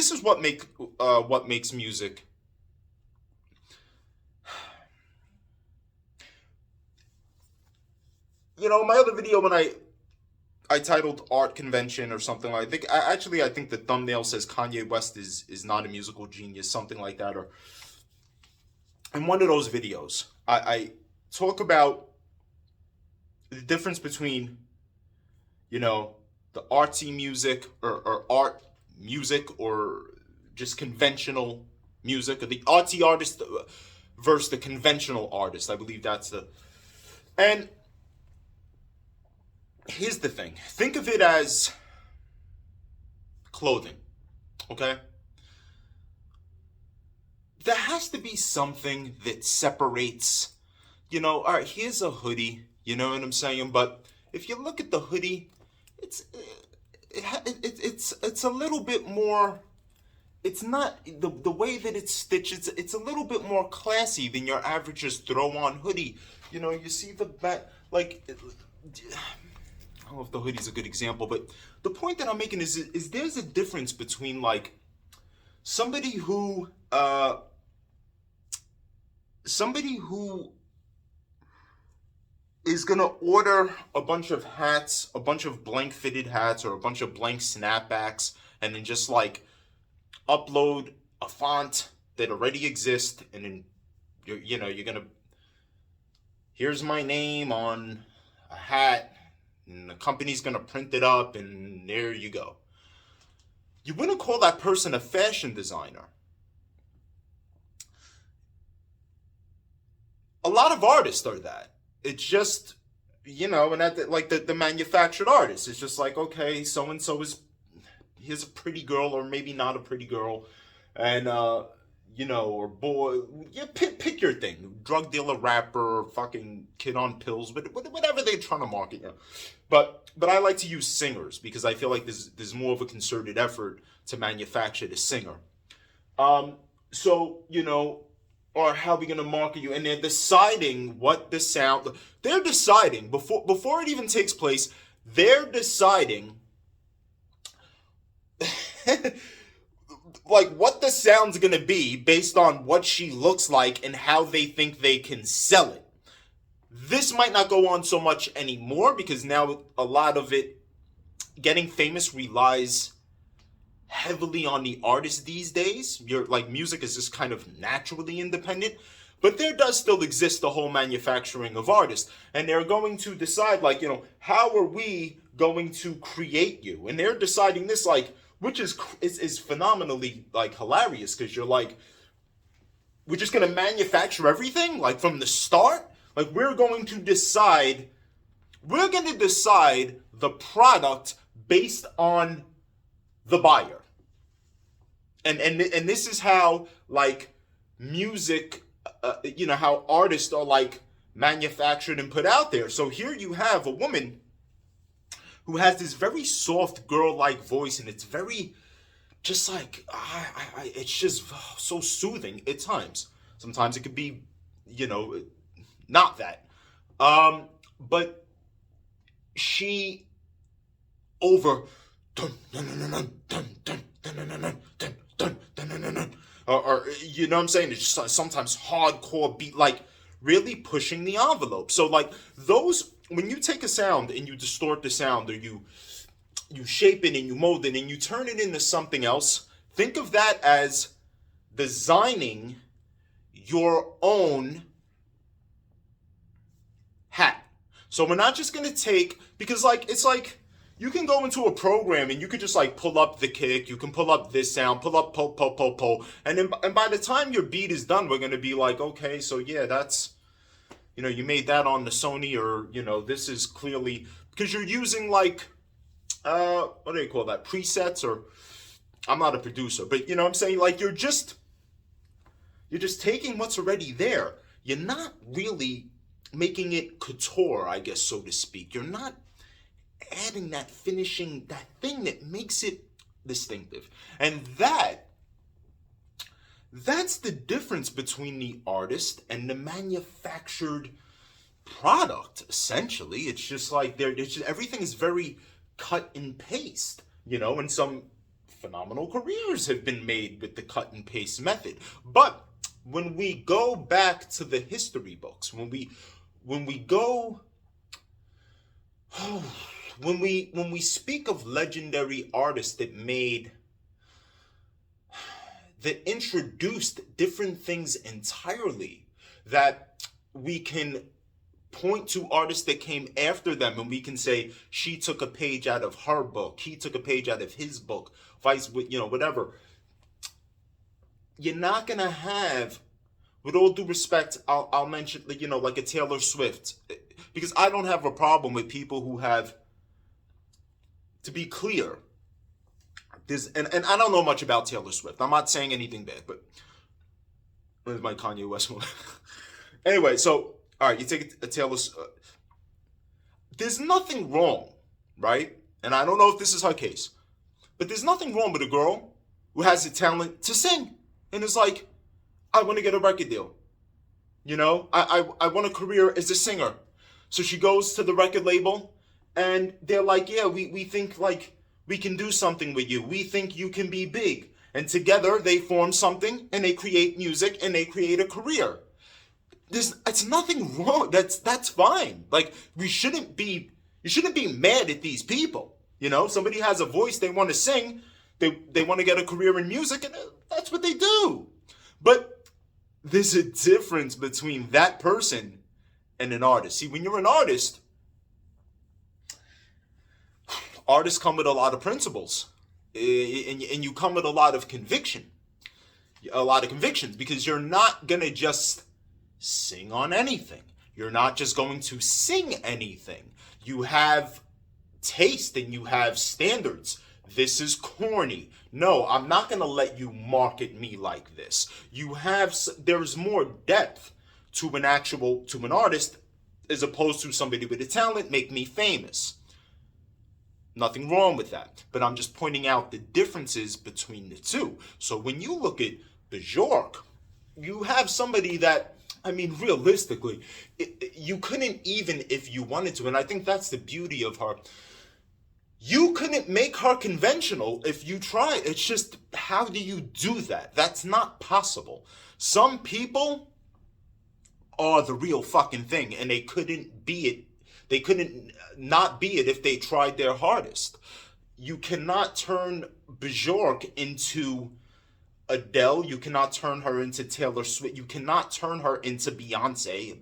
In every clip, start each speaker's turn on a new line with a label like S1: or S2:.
S1: this is what makes music. My other video when I titled Art Convention or something like, I think the thumbnail says Kanye West is not a musical genius, something like that. Or in one of those videos, I talk about the difference between, the artsy music or art music or just conventional music, or the artsy artist versus the conventional artist. I believe that's the. And here's the thing. Think of it as clothing, okay? There has to be something that separates, all right, here's a hoodie, you know what I'm saying? But if you look at the hoodie, it's a little bit more, it's not the way that it's stitched, it's a little bit more classy than your average just throw on hoodie. You see the back, like, I don't know if the hoodie's a good example, but the point that I'm making is there's a difference between like somebody who is gonna order a bunch of hats, a bunch of blank fitted hats, or a bunch of blank snapbacks, and then just like upload a font that already exists, and then you're gonna, here's my name on a hat, and the company's gonna print it up, and there you go. You wouldn't call that person a fashion designer. A lot of artists are that. It's just, and that, like the manufactured artist, it's just like, okay, so and so here's a pretty girl, or maybe not a pretty girl, and or boy, pick your thing, drug dealer, rapper, fucking kid on pills, but whatever they're trying to market, But I like to use singers because I feel like there's more of a concerted effort to manufacture the singer. Or how are we gonna market you? And they're deciding what the sound. They're deciding before it even takes place. They're deciding. Like what the sound's gonna be based on what she looks like and how they think they can sell it. This might not go on so much anymore because now a lot of it, getting famous relies heavily on the artist these days. Music is just kind of naturally independent, but there does still exist the whole manufacturing of artists, and they're going to decide how are we going to create you, and they're deciding this which is phenomenally hilarious because you're like, we're just going to manufacture everything from the start. We're going to decide the product based on the buyer. And this is how music, how artists are manufactured and put out there. So here you have a woman who has this very soft girl-like voice, and it's very just it's just so soothing at times. Sometimes it could be, not that. But she over or you know what I'm saying? It's just sometimes hardcore beat, really pushing the envelope. So those, when you take a sound and you distort the sound, or you shape it and you mold it and you turn it into something else, think of that as designing your own hat. So we're not just gonna take, because it's you can go into a program and you could just pull up the kick, you can pull up this sound, pull up po, and by the time your beat is done, we're gonna be like, okay, so yeah, that's, you made that on the Sony, or this is clearly because you're using what do they call that, presets, or I'm not a producer, but you know what I'm saying, you're just taking what's already there. You're not really making it couture, I guess, so to speak. You're not adding that finishing, that thing that makes it distinctive. And that's the difference between the artist and the manufactured product, essentially. It's just everything is very cut and paste, and some phenomenal careers have been made with the cut and paste method. But when we go back to the history books, when we go when we speak of legendary artists that introduced different things entirely, that we can point to artists that came after them and we can say she took a page out of her book, he took a page out of his book, vice, whatever. You're not gonna have, with all due respect, I'll mention, like a Taylor Swift, because I don't have a problem with people who have, to be clear, and I don't know much about Taylor Swift. I'm not saying anything bad, but where's my Kanye West one? Anyway, so all right, you take a Taylor. There's nothing wrong, right? And I don't know if this is her case, but there's nothing wrong with a girl who has the talent to sing and is like, I want to get a record deal. I want a career as a singer. So she goes to the record label and they're like, yeah, we think like we can do something with you. We think you can be big. And together they form something and they create music and they create a career. It's nothing wrong. That's fine. Like, you shouldn't be mad at these people. Somebody has a voice, they want to sing, they want to get a career in music, and that's what they do. But there's a difference between that person and an artist. See, when you're an artist, artists come with a lot of principles, and you come with a lot of convictions, because you're not gonna just sing on anything. You're not just going to sing anything. You have taste and you have standards. This is corny. No, I'm not going to let you market me like this. There's more depth to an artist as opposed to somebody with a talent, make me famous. Nothing wrong with that. But I'm just pointing out the differences between the two. So when you look at Bjork, you have somebody that, realistically, you couldn't, even if you wanted to, and I think that's the beauty of her, you couldn't make her conventional if you tried. It's just, how do you do that? That's not possible. Some people are the real fucking thing, and they couldn't be it. They couldn't not be it if they tried their hardest. You cannot turn Bjork into Adele. You cannot turn her into Taylor Swift. You cannot turn her into Beyonce.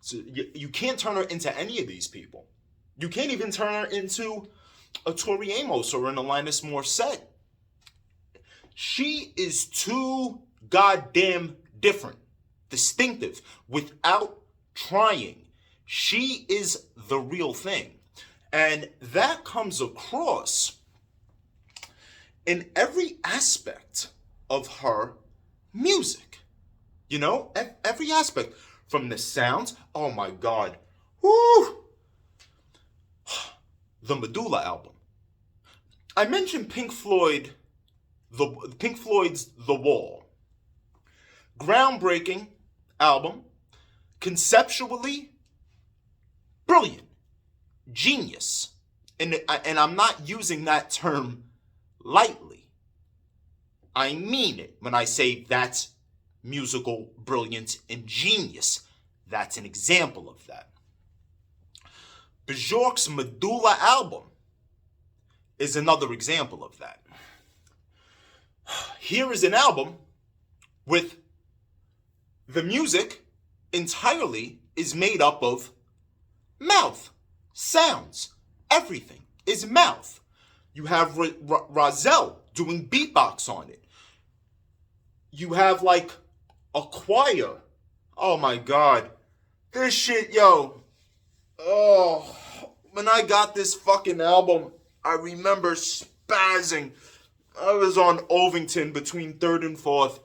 S1: So you can't turn her into any of these people. You can't even turn her into a Tori Amos or an Alanis Morissette. She is too goddamn different, distinctive, without trying. She is the real thing. And that comes across in every aspect of her music. Every aspect. From the sounds, oh my God. Woo! The Medulla album. I mentioned Pink Floyd's The Wall. Groundbreaking album. Conceptually, brilliant. Genius. And I'm not using that term lightly. I mean it when I say that's musical brilliance and genius. That's an example of that. Bjork's Medulla album is another example of that. Here is an album with the music entirely is made up of mouth, sounds, everything is mouth. You have Rozelle doing beatbox on it. You have like a choir. Oh my God. This shit, yo. Oh, when I got this fucking album, I remember spazzing. I was on Ovington between 3rd and 4th.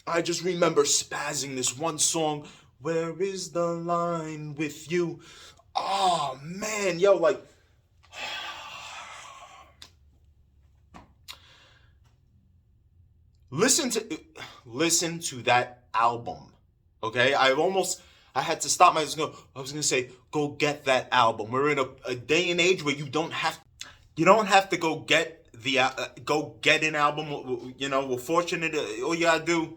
S1: I just remember spazzing this one song, Where is the Line with You? Oh man, yo, like, listen to that album, okay? I had to stop myself. I was gonna say, go get that album. We're in a day and age where you don't have to go get go get an album. You know, we're fortunate. All you gotta do,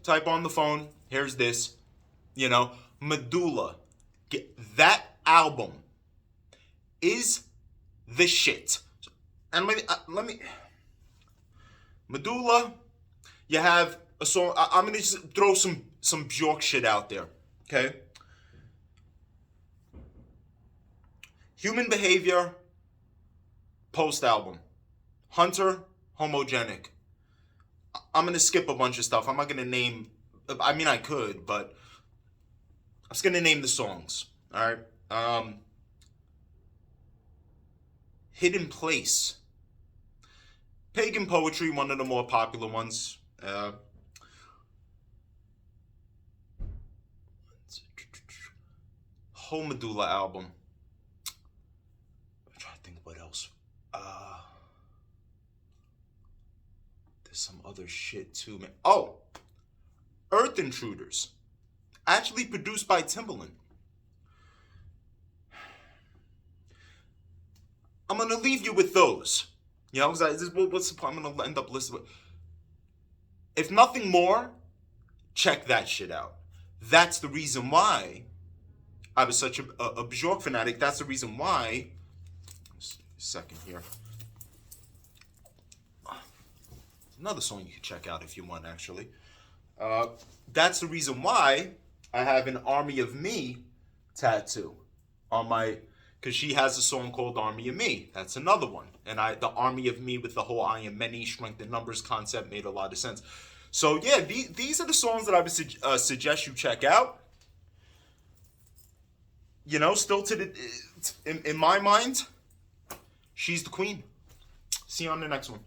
S1: type on the phone. Here's this. You know, Medulla. That album is the shit. And let me Medulla. You have a song. I'm gonna just throw some Bjork shit out there. Okay. Human Behavior, post album. Hunter, Homogenic. I'm gonna skip a bunch of stuff. I'm not gonna name. I mean, I could, but I'm just gonna name the songs. All right. Hidden Place. Pagan Poetry, one of the more popular ones. Whole Medulla album. I'm trying to think what else. There's some other shit too, man. Oh, Earth Intruders, actually produced by Timbaland. I'm gonna leave you with those. You know, what's the point? I'm gonna end up listening. If nothing more, check that shit out. That's the reason why I was such a Bjork fanatic. That's the reason why. Second here. Another song you can check out if you want, actually. That's the reason why I have an Army of Me tattoo on my, because she has a song called Army of Me. That's another one. And the Army of Me with the whole I am many, strength in numbers concept made a lot of sense. So yeah, these are the songs that I would suggest you check out. You know, still in my mind, she's the queen. See you on the next one.